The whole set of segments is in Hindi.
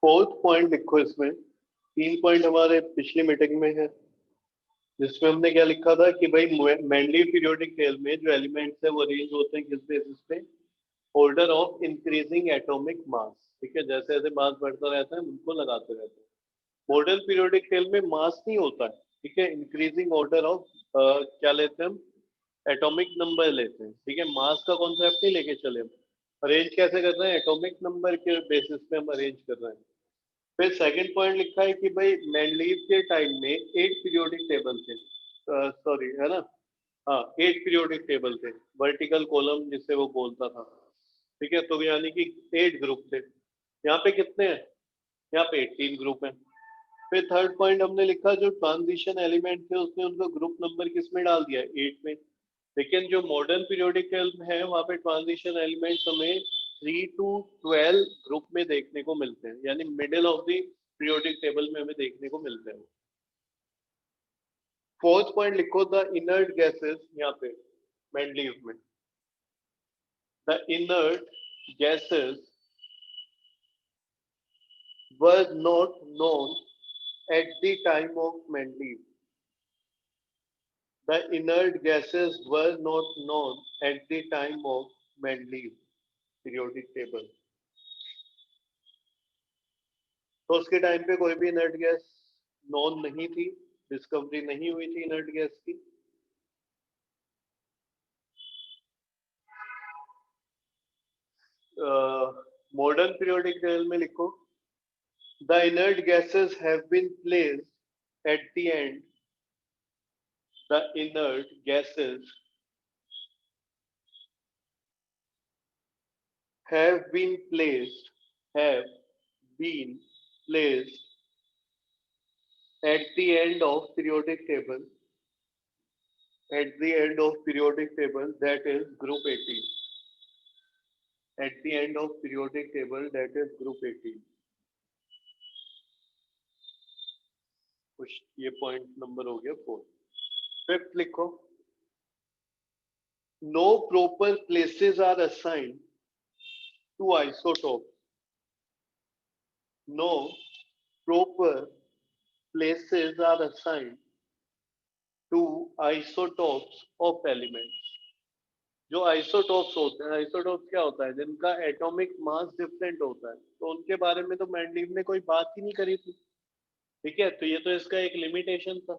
फोर्थ पॉइंट लिखो इसमें। 3 पॉइंट हमारे पिछली मीटिंग में है, जिसमें हमने क्या लिखा था कि भाई मेंडलीव पीरियोडिक टेबल में जो एलिमेंट्स है वो अरेंज होते हैं किस बेसिस पे, order of increasing atomic mass. ठीक है, जैसे जैसे मास बढ़ता रहता है उनको लगाते रहते हैं। मॉडर्न पीरियोडिक टेबल में मास नहीं होता है, ठीक है, इंक्रीजिंग ऑर्डर ऑफ क्या लेते हैं हम, एटॉमिक नंबर लेते हैं। ठीक है, मास का कॉन्सेप्ट नहीं लेके चले हम, अरेंज कैसे कर रहे हैं, एटॉमिक नंबर के बेसिस पे हम अरेंज कर रहे हैं। फिर सेकंड पॉइंट लिखा है कि भाई मेंडलीव के टाइम में 8 पीरियोडिक टेबल थे, सॉरी है ना, हाँ 8 पीरियोडिक टेबल थे, वर्टिकल कॉलम जिसे वो बोलता था। ठीक है, तो यानी कि 8 ग्रुप थे। यहाँ पे कितने हैं, यहाँ पे 18 ग्रुप हैं। फिर थर्ड पॉइंट हमने लिखा जो ट्रांजिशन एलिमेंट थे उसने उनका ग्रुप नंबर किस में डाल दिया, 8 में। लेकिन जो मॉडर्न पीरियोडिक टेबल है वहाँ पे ट्रांजिशन एलिमेंट्स हमें 3 to 12 ग्रुप में देखने को मिलते हैं, यानी middle of the periodic table में हमें देखने को मिलते हैं। फोर्थ पॉइंट लिखो द इनर्ट गैसेस, यहाँ पे मेंडलीव में the inert gases were not known at the time of Mendeleev. The inert gases were not known at the time of Mendeleev periodic table. तो उसके टाइम पे कोई भी इनर्ट गैस नॉन नहीं थी, डिस्कवरी नहीं हुई थी इनर्ट गैस की। मॉडर्न पीरियोडिक टेबल में लिखो the inert gases have been placed at the end, the inert gases have been placed have been placed at the end of periodic table, at the end of periodic table, that is group 18, at the end of periodic table, that is group 18। कुछ ये पॉइंट नंबर हो गया 4। फिफ्थ लिखो no proper places are assigned to isotopes, no proper places are assigned to isotopes of elements। जो आइसोटोप्स होते हैं, आइसोटोप्स क्या होता है, जिनका एटॉमिक मास डिफरेंट होता है, तो उनके बारे में तो मेंडलीव ने कोई बात ही नहीं करी थी। ठीक है, तो ये तो इसका एक लिमिटेशन था,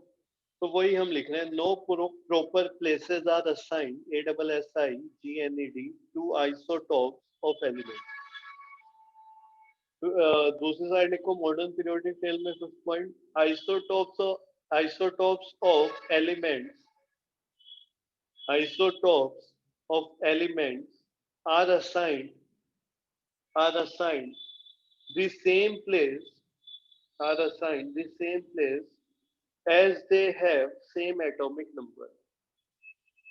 तो वही हम लिख रहे हैं no proper places are assigned ASSIGNED to isotopes of element. दूसरी साइड लिखो मॉडर्न पीरियोडिक टेबल में 5th point isotopes of elements, isotopes of elements are assigned the same place, are assigned the same place as they have same atomic number।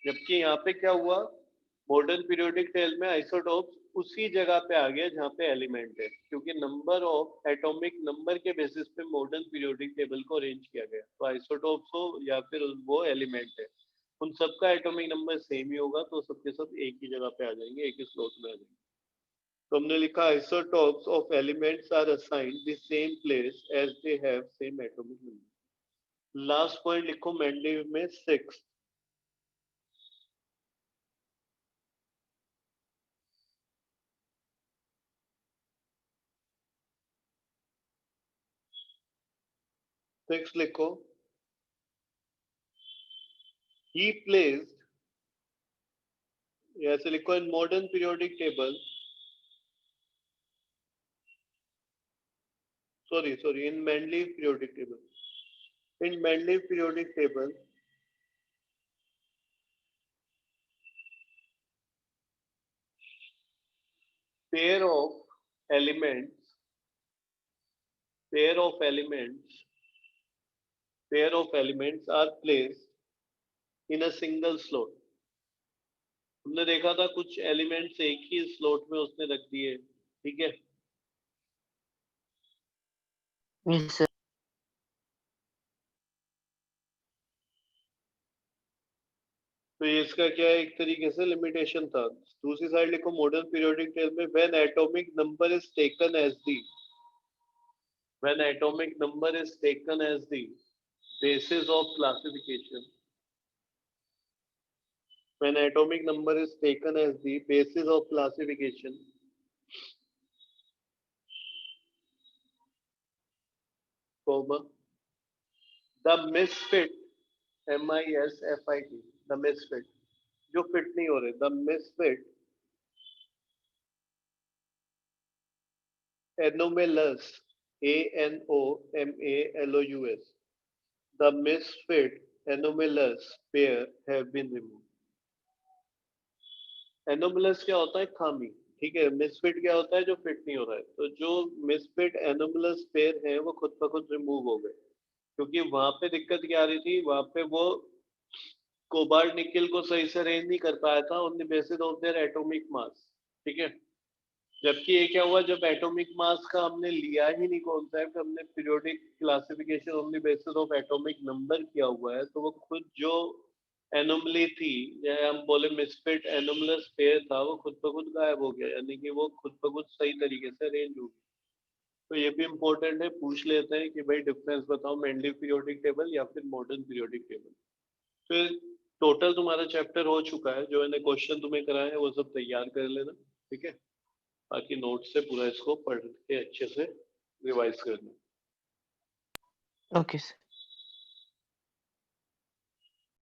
जबकि यहाँ पे क्या हुआ, मॉडर्न पीरियोडिक टेबल में आइसोटोप्स उसी जगह पे आ गया जहाँ पे एलिमेंट है, क्योंकि नंबर ऑफ एटॉमिक नंबर के बेसिस पे मॉडर्न पीरियोडिक टेबल को अरेंज किया गया। तो आइसोटोप्स हो या फिर वो एलिमेंट है, उन सबका एटॉमिक नंबर सेम ही होगा, तो सबके सब एक ही जगह पे आ जाएंगे, एक ही स्लॉट में आ जाएंगे। तो हमने लिखा isotopes of elements are assigned the same place as they have same atomic number. Last point लिखो मेंडलीव में 6। लिखो he placed, ऐसे लिखो in modern periodic table, sorry in Mendeleev periodic table, in Mendeleev periodic table pair of elements are placed in a single slot। हमने देखा था कुछ एलिमेंट्स एक ही स्लॉट में उसने रख दिए, ठीक है। Yes, sir. तो ये इसका क्या है, एक तरीके से लिमिटेशन था। दूसरी साइड लिखो मॉडर्न पीरियोडिक टेबल में when atomic number is taken as the, when atomic number is taken as the basis of classification, when atomic number is taken as the basis of classification, comma, the misfit, MISFIT, the misfit, जो फिट नहीं हो रहे, the misfit anomalous, ANOMALOUS, the misfit anomalous pair have been removed. Anomalous क्या होता है? खामी। ठीक है, मिसफिट क्या होता है? जो फिट नहीं हो रहा है। तो जो मिसफिट एनोमलस पेयर है वो खुद ब खुद रिमूव हो गए, क्योंकि वहां पे दिक्कत क्या आ रही थी, वहां पे वो कोबाल्ट निकल को सही से अरेंज नहीं कर पाया था on the basis of their atomic mass. ठीक है, जबकि ये क्या हुआ, जब एटॉमिक मास का हमने लिया ही नहीं कॉन्सेप्ट, हमने periodic classification on the basis of atomic number किया हुआ है, तो वो खुद जो एनोमली थी, या हम बोले मिसफिट एनोमलस पेयर था, वो खुद ब खुद गायब हो गया, यानी कि वो खुद ब खुद सही तरीके से अरेंज हो गया। तो ये भी इंपॉर्टेंट है, पूछ लेते हैं कि भाई डिफरेंस बताओ, मेंडली पीरियोडिक टेबल या फिर मॉडर्न पीरियोडिक टेबल। फिर टोटल तुम्हारा चैप्टर हो चुका है, जो मैंने क्वेश्चन तुम्हें कराए हैं वो सब तैयार कर लेना। ठीक है, बाकी नोट से पूरा इसको पढ़ के अच्छे से रिवाइज करना। Okay sir.